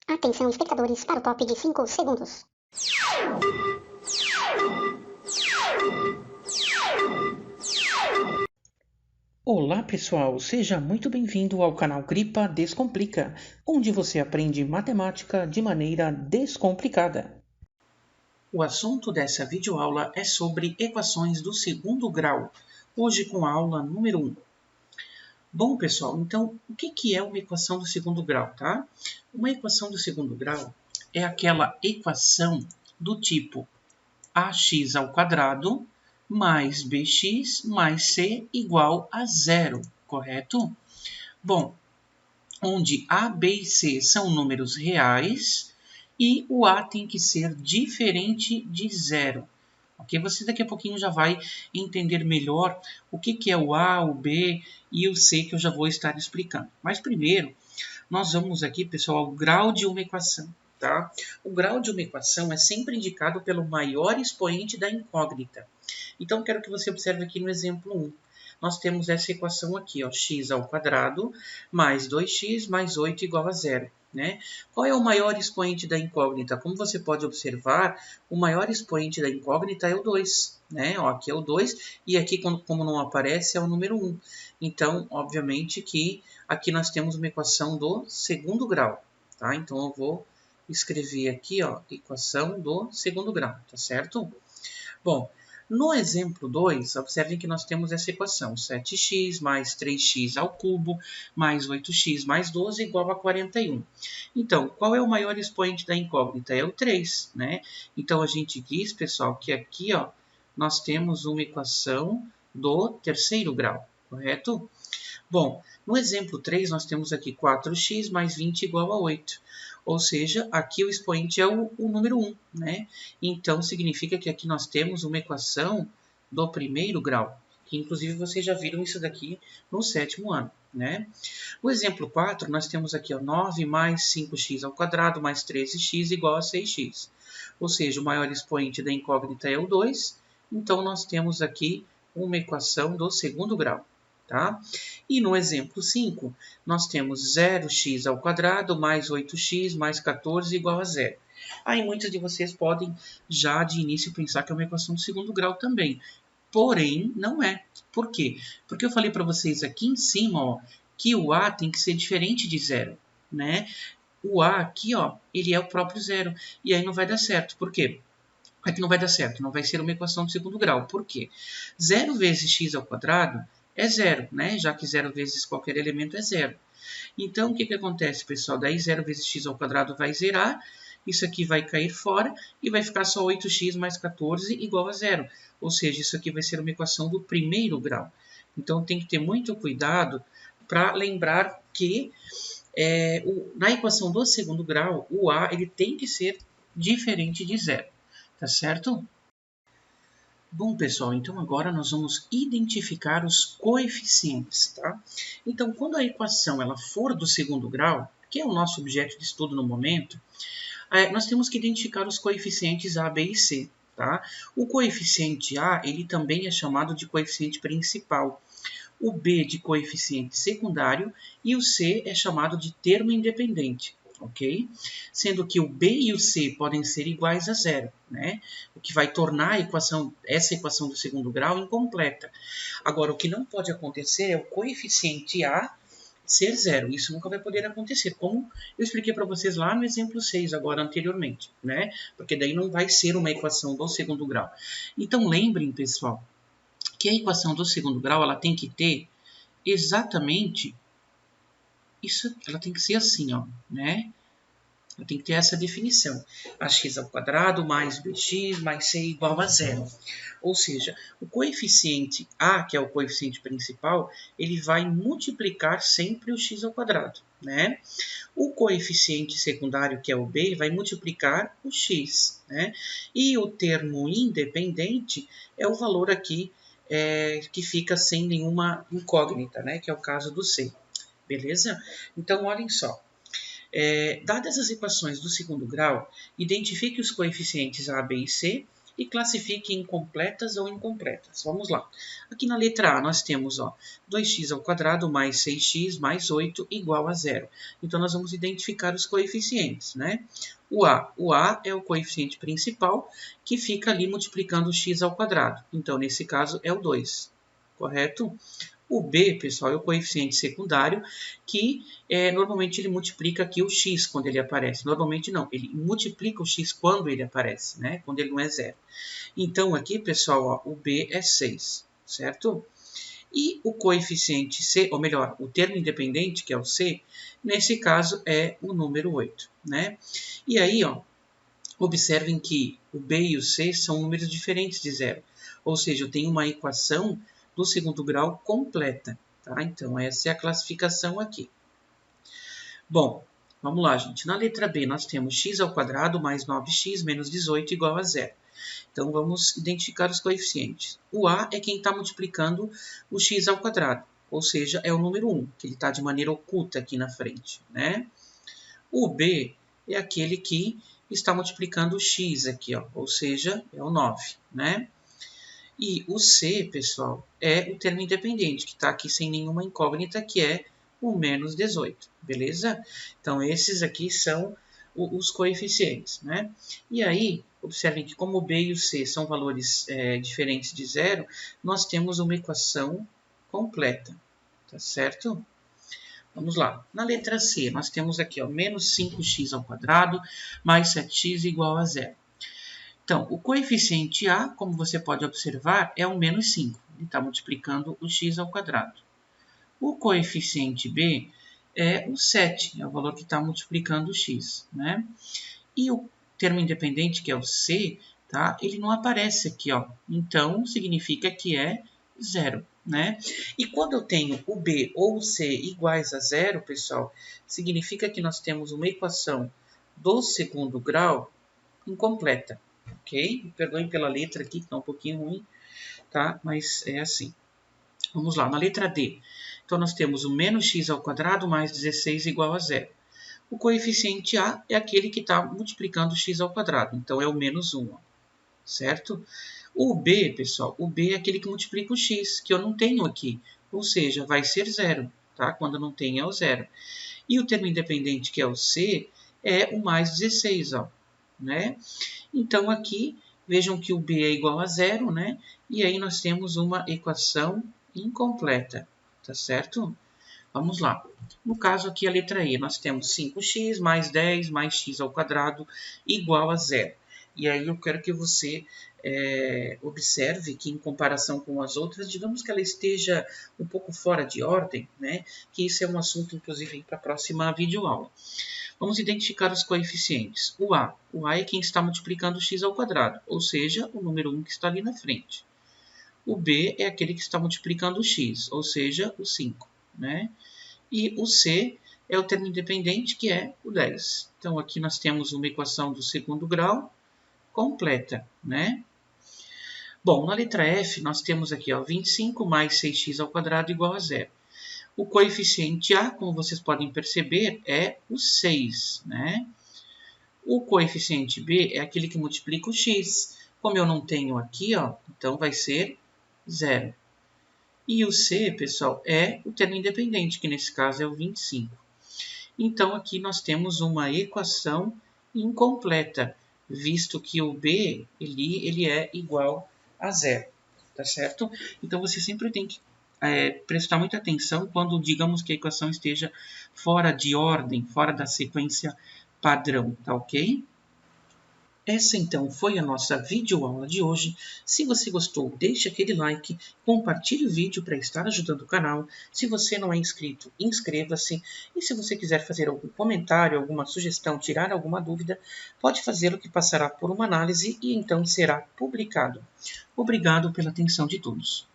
Atenção, espectadores, para o top de 5 segundos. Olá pessoal, seja muito bem-vindo ao canal Gripa Descomplica, onde você aprende matemática de maneira descomplicada. O assunto dessa videoaula é sobre equações do segundo grau, hoje com a aula número 1. Bom pessoal, então o que é uma equação do segundo grau, tá? Uma equação do segundo grau é aquela equação do tipo ax ao quadrado mais bx mais c igual a zero, correto? Bom, onde a, b e c são números reais e o a tem que ser diferente de zero. Ok? Você daqui a pouquinho já vai entender melhor o que é o a, o b e o c que eu já vou estar explicando. Mas primeiro, nós vamos aqui, pessoal, ao grau de uma equação. Tá? O grau de uma equação é sempre indicado pelo maior expoente da incógnita. Então, quero que você observe aqui no exemplo 1. Nós temos essa equação aqui, ó, x ao quadrado mais 2x mais 8 igual a zero. Né? Qual é o maior expoente da incógnita? Como você pode observar, o maior expoente da incógnita é o 2. Né? Ó, aqui é o 2 e aqui, como não aparece, é o número 1. Então, obviamente que aqui nós temos uma equação do segundo grau. Tá? Então, eu vou escrever aqui, ó, equação do segundo grau, tá certo? Bom, no exemplo 2, observem que nós temos essa equação, 7x mais 3x ao cubo mais 8x mais 12 igual a 41. Então, qual é o maior expoente da incógnita? É o 3, né? Então, a gente diz, pessoal, que aqui, ó, nós temos uma equação do terceiro grau, correto? Bom, no exemplo 3, nós temos aqui 4x mais 20 igual a 8. Ou seja, aqui o expoente é o número 1, né? Então, significa que aqui nós temos uma equação do primeiro grau, que inclusive vocês já viram isso daqui no sétimo ano, né? No exemplo 4, nós temos aqui ó, 9 mais 5x ao quadrado mais 13x igual a 6x. Ou seja, o maior expoente da incógnita é o 2, então nós temos aqui uma equação do segundo grau. Tá? E no exemplo 5, nós temos 0x ao quadrado mais 8x mais 14 igual a zero. Aí muitos de vocês podem já de início pensar que é uma equação de segundo grau também. Porém, não é. Por quê? Porque eu falei para vocês aqui em cima ó, que o a tem que ser diferente de zero. Né? O a aqui ó, ele é o próprio zero. E aí não vai dar certo. Por quê? Aqui não vai dar certo, não vai ser uma equação de segundo grau. Por quê? 0 vezes x ao quadrado é zero, né? Já que 0 vezes qualquer elemento é zero. Então, o que acontece, pessoal? Daí 0 vezes x ao quadrado vai zerar, isso aqui vai cair fora e vai ficar só 8x mais 14 igual a zero. Ou seja, isso aqui vai ser uma equação do primeiro grau. Então, tem que ter muito cuidado para lembrar que na equação do segundo grau, o a ele tem que ser diferente de zero. Tá certo? Bom, pessoal, então agora nós vamos identificar os coeficientes, tá? Então, quando a equação ela for do segundo grau, que é o nosso objeto de estudo no momento, nós temos que identificar os coeficientes a, b e c, tá? O coeficiente a, ele também é chamado de coeficiente principal. O b de coeficiente secundário e o c é chamado de termo independente. Ok? Sendo que o b e o c podem ser iguais a zero, né? O que vai tornar essa equação do segundo grau incompleta. Agora, o que não pode acontecer é o coeficiente a ser zero. Isso nunca vai poder acontecer, como eu expliquei para vocês lá no exemplo 6, agora anteriormente, né? Porque daí não vai ser uma equação do segundo grau. Então, lembrem, pessoal, que a equação do segundo grau ela tem que ter exatamente isso, ela tem que ser assim, ó, né? Ela tem que ter essa definição. Ax ao quadrado mais bx mais c igual a zero. Ou seja, o coeficiente a, que é o coeficiente principal, ele vai multiplicar sempre o x ao quadrado, né? O coeficiente secundário, que é o b, vai multiplicar o x, né? E o termo independente é o valor aqui que fica sem nenhuma incógnita, né? Que é o caso do c. Beleza? Então, olhem só. Dadas as equações do segundo grau, identifique os coeficientes a, b e c e classifique em completas ou incompletas. Vamos lá. Aqui na letra A nós temos 2x² mais 6x mais 8 igual a 0. Então, nós vamos identificar os coeficientes, né? O A é o coeficiente principal que fica ali multiplicando o x². Então, nesse caso, é o 2, correto? O B, pessoal, é o coeficiente secundário que normalmente ele multiplica aqui o x quando ele aparece. Normalmente não, ele multiplica o x quando ele aparece, né? Quando ele não é 0. Então, aqui, pessoal, o B é 6, certo? E o coeficiente C, ou melhor, o termo independente, que é o C, nesse caso é o número 8, né? E aí, observem que o B e o C são números diferentes de 0. Ou seja, eu tenho uma equação do segundo grau completa, tá? Então, essa é a classificação aqui. Bom, vamos lá, gente. Na letra B, nós temos x² mais 9x menos 18 igual a 0. Então, vamos identificar os coeficientes. O A é quem está multiplicando o x², ou seja, é o número 1, que ele está de maneira oculta aqui na frente, né? O B é aquele que está multiplicando o x aqui, ou seja, é o 9, né? E o C, pessoal, é o termo independente, que está aqui sem nenhuma incógnita, que é o menos 18, beleza? Então, esses aqui são os coeficientes, né? E aí, observem que como o B e o C são valores diferentes de 0, nós temos uma equação completa, tá certo? Vamos lá. Na letra C, nós temos aqui, menos 5x² mais 7x igual a 0. Então, o coeficiente A, como você pode observar, é o menos 5. Ele está multiplicando o x². O coeficiente B é o 7, é o valor que está multiplicando o x, né? E o termo independente, que é o C, tá? Ele não aparece aqui, Então, significa que é 0, né? E quando eu tenho o B ou o C iguais a 0, pessoal, significa que nós temos uma equação do segundo grau incompleta, ok? Me perdoem pela letra aqui, que está um pouquinho ruim, tá? Mas é assim. Vamos lá, na letra D. Então, nós temos o menos x² mais 16 igual a 0. O coeficiente A é aquele que está multiplicando o x². Então, é o menos 1, certo? O B, pessoal, o B é aquele que multiplica o x, que eu não tenho aqui. Ou seja, vai ser 0, tá? Quando não tem, é o 0. E o termo independente, que é o C, é o mais 16, né? Então, aqui, vejam que o B é igual a 0, né? E aí nós temos uma equação incompleta, tá certo? Vamos lá. No caso aqui, a letra E, nós temos 5x mais 10 mais x² igual a 0. E aí eu quero que você observe que em comparação com as outras, digamos que ela esteja um pouco fora de ordem, né? Que isso é um assunto, inclusive, para a próxima videoaula. Vamos identificar os coeficientes. O A é quem está multiplicando o x², ou seja, o número 1 que está ali na frente. O B é aquele que está multiplicando o x, ou seja, o 5, né? E o C é o termo independente, que é o 10. Então, aqui nós temos uma equação do segundo grau completa, né? Bom, na letra F, nós temos aqui 25 mais 6x² igual a 0. O coeficiente A, como vocês podem perceber, é o 6, né? O coeficiente B é aquele que multiplica o x. Como eu não tenho aqui, então vai ser 0. E o C, pessoal, é o termo independente, que nesse caso é o 25. Então, aqui nós temos uma equação incompleta, visto que o B ele é igual a 0, tá certo? Então, você sempre tem que prestar muita atenção quando digamos que a equação esteja fora de ordem, fora da sequência padrão, tá ok? Essa então foi a nossa videoaula de hoje. Se você gostou, deixe aquele like, compartilhe o vídeo para estar ajudando o canal. Se você não é inscrito, inscreva-se. E se você quiser fazer algum comentário, alguma sugestão, tirar alguma dúvida, pode fazê-lo que passará por uma análise e então será publicado. Obrigado pela atenção de todos.